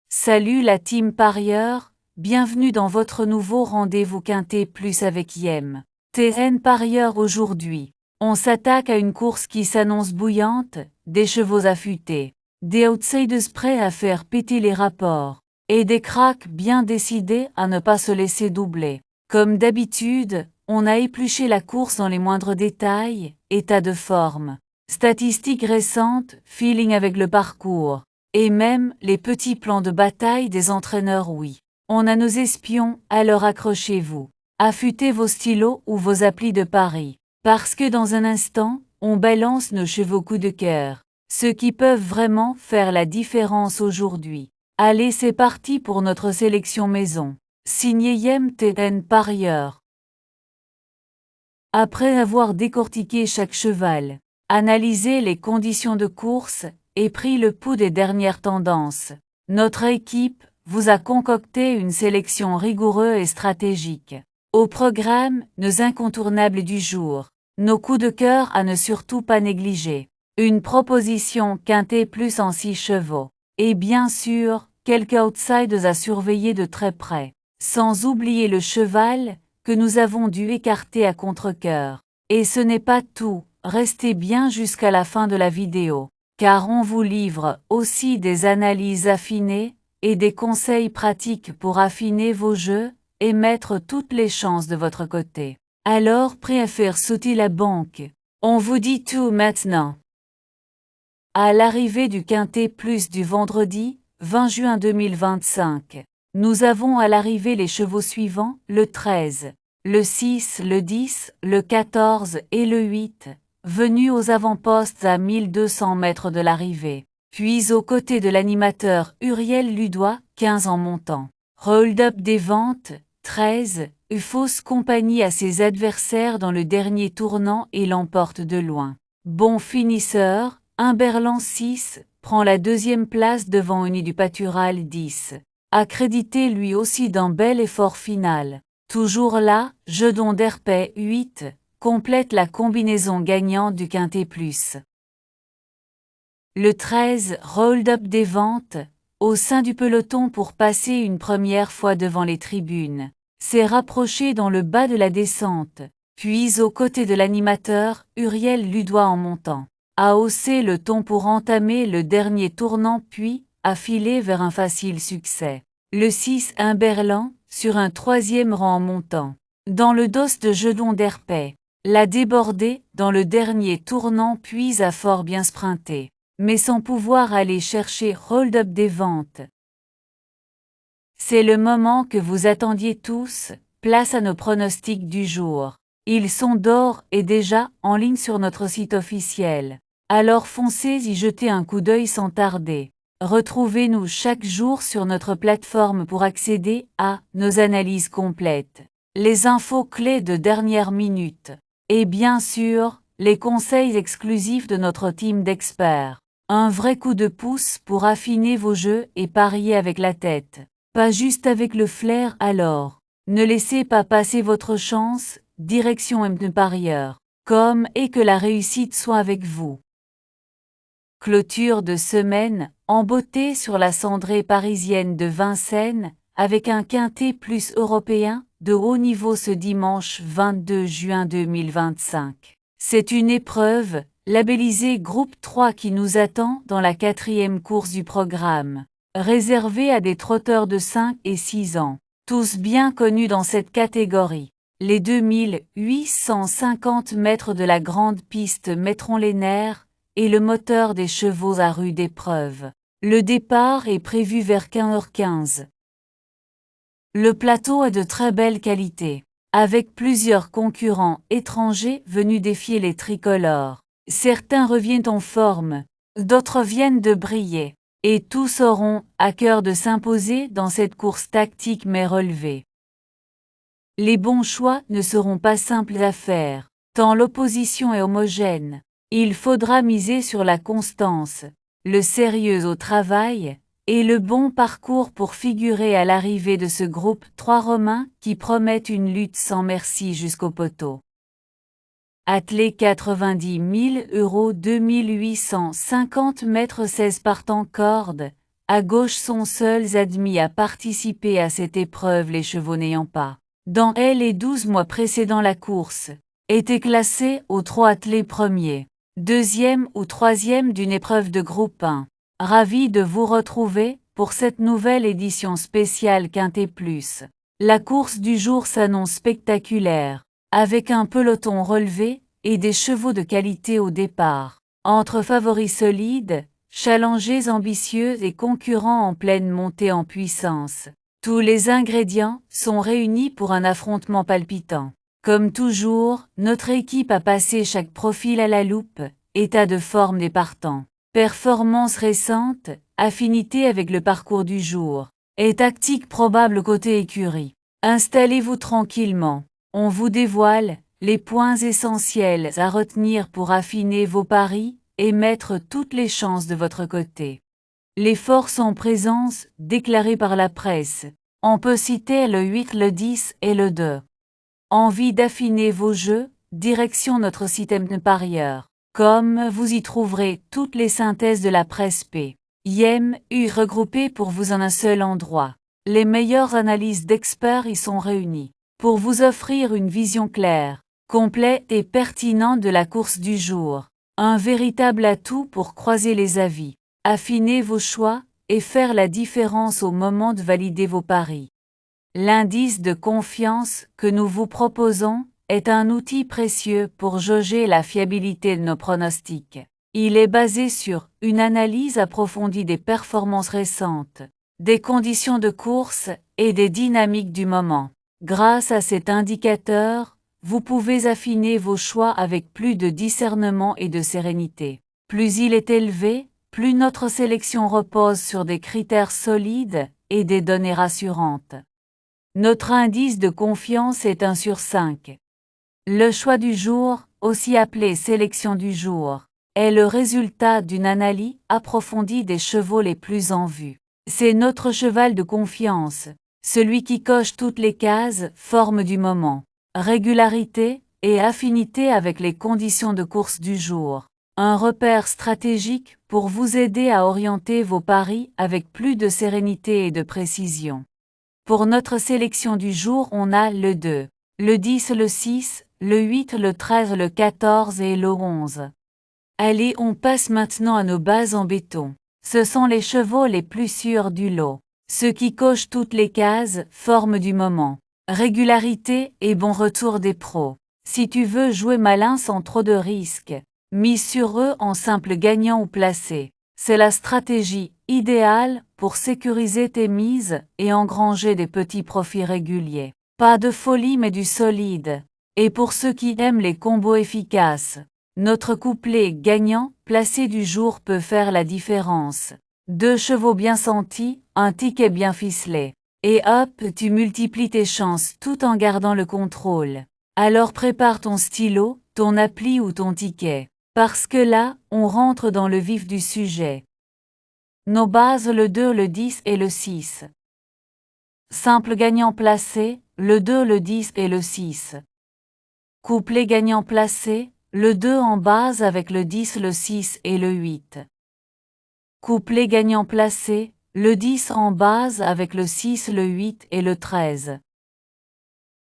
Salut la team parieur, bienvenue dans votre nouveau rendez-vous Quintet Plus avec Yem. TN parieur aujourd'hui. On s'attaque à une course qui s'annonce bouillante, des chevaux affûtés, des outsiders prêts à faire péter les rapports, et des cracks bien décidés à ne pas se laisser doubler. Comme d'habitude, on a épluché la course dans les moindres détails, état de forme, statistiques récentes, feeling avec le parcours. Et même les petits plans de bataille des entraîneurs, oui. On a nos espions, alors accrochez-vous. Affûtez vos stylos ou vos applis de paris. Parce que dans un instant, on balance nos chevaux coup de cœur. Ceux qui peuvent vraiment faire la différence aujourd'hui. Allez, c'est parti pour notre sélection maison. Signé Yem TN parieur. Après avoir décortiqué chaque cheval, analysé les conditions de course, et pris le pouls des dernières tendances, notre équipe vous a concocté une sélection rigoureuse et stratégique. Au programme, nos incontournables du jour, nos coups de cœur à ne surtout pas négliger, une proposition Quintet Plus en 6 chevaux, et bien sûr, quelques outsiders à surveiller de très près, sans oublier le cheval que nous avons dû écarter à contre-cœur. Et ce n'est pas tout, restez bien jusqu'à la fin de la vidéo, car on vous livre aussi des analyses affinées et des conseils pratiques pour affiner vos jeux et mettre toutes les chances de votre côté. Alors prêt à faire sauter la banque? On vous dit tout maintenant. À l'arrivée du Quintet Plus du vendredi, 20 juin 2025, nous avons à l'arrivée les chevaux suivants, le 13, le 6, le 10, le 14 et le 8, venus aux avant-postes à 1200 mètres de l'arrivée, puis aux côtés de l'animateur Uriel Ludois, 15 en montant. Hold-up des ventes, 13, fausse compagnie à ses adversaires dans le dernier tournant et l'emporte de loin. Bon finisseur, Imberlan 6, prend la deuxième place devant Uni du Pâtural 10. Accrédité lui aussi d'un bel effort final. Toujours là, Jedon d'Herpet 8, complète la combinaison gagnante du Quintet Plus. Le 13, hold-up des ventes, au sein du peloton pour passer une première fois devant les tribunes, s'est rapproché dans le bas de la descente, puis aux côtés de l'animateur, Uriel Ludois en montant, a haussé le ton pour entamer le dernier tournant puis a filé vers un facile succès. Le 6 Imberlan, sur un troisième rang en montant, dans le dos de Jedon d'Herpet, l'a débordé dans le dernier tournant puis a fort bien sprinté, mais sans pouvoir aller chercher hold-up des ventes. C'est le moment que vous attendiez tous, place à nos pronostics du jour. Ils sont d'or et déjà en ligne sur notre site officiel. Alors foncez y jeter un coup d'œil sans tarder. Retrouvez-nous chaque jour sur notre plateforme pour accéder à nos analyses complètes, les infos clés de dernière minute, et bien sûr, les conseils exclusifs de notre team d'experts. Un vrai coup de pouce pour affiner vos jeux et parier avec la tête, pas juste avec le flair alors. Ne laissez pas passer votre chance, direction M parieur, comme et que la réussite soit avec vous. Clôture de semaine, en beauté sur la cendrée parisienne de Vincennes, avec un Quintet Plus européen, de haut niveau ce dimanche 22 juin 2025. C'est une épreuve, labellisée Groupe 3 qui nous attend dans la 4e course du programme, réservée à des trotteurs de 5 et 6 ans, tous bien connus dans cette catégorie. Les 2850 mètres de la grande piste mettront les nerfs, et le moteur des chevaux à rude épreuve. Le départ est prévu vers 15h15. Le plateau est de très belle qualité, avec plusieurs concurrents étrangers venus défier les tricolores. Certains reviennent en forme, d'autres viennent de briller, et tous auront à cœur de s'imposer dans cette course tactique mais relevée. Les bons choix ne seront pas simples à faire, tant l'opposition est homogène. Il faudra miser sur la constance, le sérieux au travail, et le bon parcours pour figurer à l'arrivée de ce groupe 3 romains qui promettent une lutte sans merci jusqu'au poteau. Attelé 90 000 €, 2850 mètres 16 partant corde, À gauche sont seuls admis à participer à cette épreuve les chevaux n'ayant pas, dans les 12 mois précédant la course, été classés aux 3 attelés premiers, deuxième ou troisième d'une épreuve de groupe 1. Ravi de vous retrouver pour cette nouvelle édition spéciale Quintet Plus. La course du jour s'annonce spectaculaire, avec un peloton relevé et des chevaux de qualité au départ. Entre favoris solides, challengers ambitieux et concurrents en pleine montée en puissance, tous les ingrédients sont réunis pour un affrontement palpitant. Comme toujours, notre équipe a passé chaque profil à la loupe, état de forme des partants, performance récente, affinité avec le parcours du jour, et tactique probable côté écurie. Installez-vous tranquillement, on vous dévoile les points essentiels à retenir pour affiner vos paris et mettre toutes les chances de votre côté. Les forces en présence, déclarées par la presse. On peut citer le 8, le 10 et le 2. Envie d'affiner vos jeux, direction notre système de parieurs. Comme vous y trouverez toutes les synthèses de la presse P.I.M.U regroupées pour vous en un seul endroit. Les meilleures analyses d'experts y sont réunies, pour vous offrir une vision claire, complète et pertinente de la course du jour. Un véritable atout pour croiser les avis, affiner vos choix et faire la différence au moment de valider vos paris. L'indice de confiance que nous vous proposons est un outil précieux pour jauger la fiabilité de nos pronostics. Il est basé sur une analyse approfondie des performances récentes, des conditions de course et des dynamiques du moment. Grâce à cet indicateur, vous pouvez affiner vos choix avec plus de discernement et de sérénité. Plus il est élevé, plus notre sélection repose sur des critères solides et des données rassurantes. Notre indice de confiance est 1 sur 5. Le choix du jour, aussi appelé sélection du jour, est le résultat d'une analyse approfondie des chevaux les plus en vue. C'est notre cheval de confiance, celui qui coche toutes les cases, forme du moment, régularité et affinité avec les conditions de course du jour. Un repère stratégique pour vous aider à orienter vos paris avec plus de sérénité et de précision. Pour notre sélection du jour, on a le 2, le 10, le 6, le 8, le 13, le 14 et le 11. Allez, on passe maintenant à nos bases en béton. Ce sont les chevaux les plus sûrs du lot. Ceux qui cochent toutes les cases, forme du moment, régularité et bon retour des pros. Si tu veux jouer malin sans trop de risques, mise sur eux en simple gagnant ou placé. C'est la stratégie idéale pour sécuriser tes mises et engranger des petits profits réguliers. Pas de folie mais du solide. Et pour ceux qui aiment les combos efficaces, notre couplet gagnant placé du jour peut faire la différence. 2 chevaux bien sentis, un ticket bien ficelé. Et hop, tu multiplies tes chances tout en gardant le contrôle. Alors prépare ton stylo, ton appli ou ton ticket. Parce que là, on rentre dans le vif du sujet. Nos bases le 2, le 10 et le 6. Simple gagnant placé, le 2, le 10 et le 6. Couplet gagnant placé, le 2 en base avec le 10, le 6 et le 8. Couplet gagnant placé, le 10 en base avec le 6, le 8 et le 13.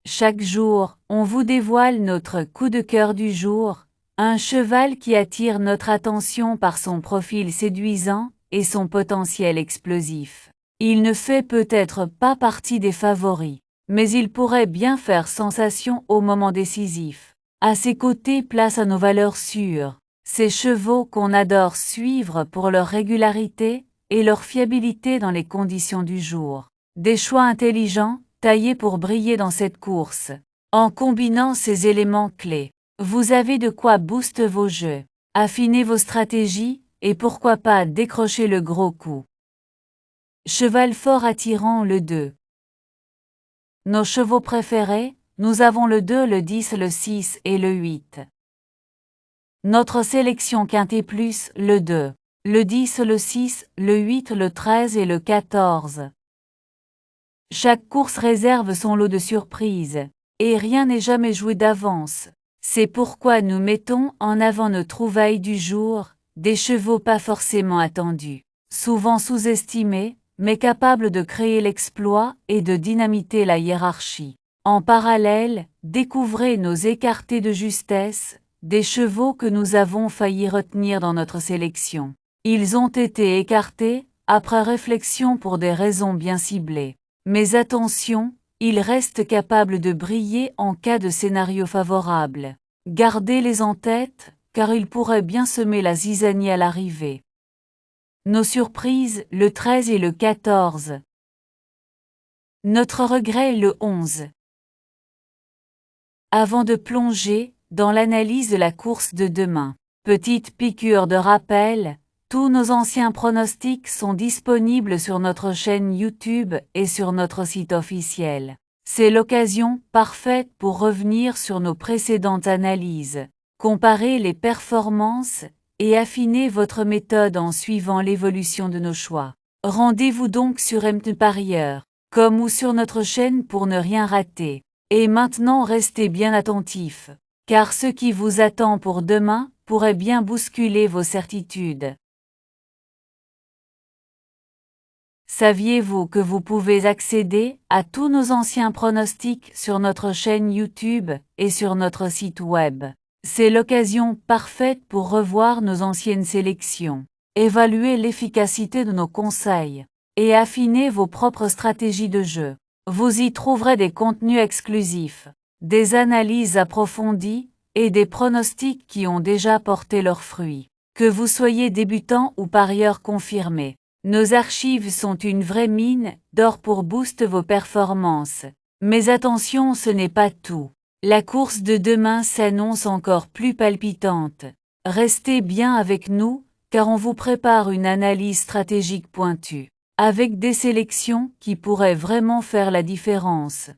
Chaque jour, on vous dévoile notre coup de cœur du jour, un cheval qui attire notre attention par son profil séduisant et son potentiel explosif. Il ne fait peut-être pas partie des favoris, mais il pourrait bien faire sensation au moment décisif. À ses côtés, place à nos valeurs sûres, ces chevaux qu'on adore suivre pour leur régularité et leur fiabilité dans les conditions du jour. Des choix intelligents, taillés pour briller dans cette course. En combinant ces éléments clés, vous avez de quoi booster vos jeux, affiner vos stratégies et pourquoi pas décrocher le gros coup. Cheval fort attirant le 2. Nos chevaux préférés, nous avons le 2, le 10, le 6 et le 8. Notre sélection Quintet Plus, le 2, le 10, le 6, le 8, le 13 et le 14. Chaque course réserve son lot de surprises, et rien n'est jamais joué d'avance. C'est pourquoi nous mettons en avant nos trouvailles du jour, des chevaux pas forcément attendus. souvent sous-estimés, mais capables de créer l'exploit et de dynamiter la hiérarchie. En parallèle, découvrez nos écartés de justesse, des chevaux que nous avons failli retenir dans notre sélection. Ils ont été écartés, après réflexion pour des raisons bien ciblées. Mais attention, ils restent capables de briller en cas de scénario favorable. Gardez-les en tête, car ils pourraient bien semer la zizanie à l'arrivée. Nos surprises, le 13 et le 14. Notre regret, le 11. Avant de plonger dans l'analyse de la course de demain, petite piqûre de rappel, tous nos anciens pronostics sont disponibles sur notre chaîne YouTube et sur notre site officiel. C'est l'occasion parfaite pour revenir sur nos précédentes analyses, comparer les performances et affiner votre méthode en suivant l'évolution de nos choix. Rendez-vous donc sur mtparieur.com ou sur notre chaîne pour ne rien rater. Et maintenant restez bien attentifs, car ce qui vous attend pour demain pourrait bien bousculer vos certitudes. Saviez-vous que vous pouvez accéder à tous nos anciens pronostics sur notre chaîne YouTube et sur notre site web? C'est l'occasion parfaite pour revoir nos anciennes sélections, évaluer l'efficacité de nos conseils et affiner vos propres stratégies de jeu. Vous y trouverez des contenus exclusifs, des analyses approfondies et des pronostics qui ont déjà porté leurs fruits. Que vous soyez débutant ou parieur confirmé, nos archives sont une vraie mine d'or pour booster vos performances. Mais attention, ce n'est pas tout. La course de demain s'annonce encore plus palpitante. Restez bien avec nous, car on vous prépare une analyse stratégique pointue, avec des sélections qui pourraient vraiment faire la différence.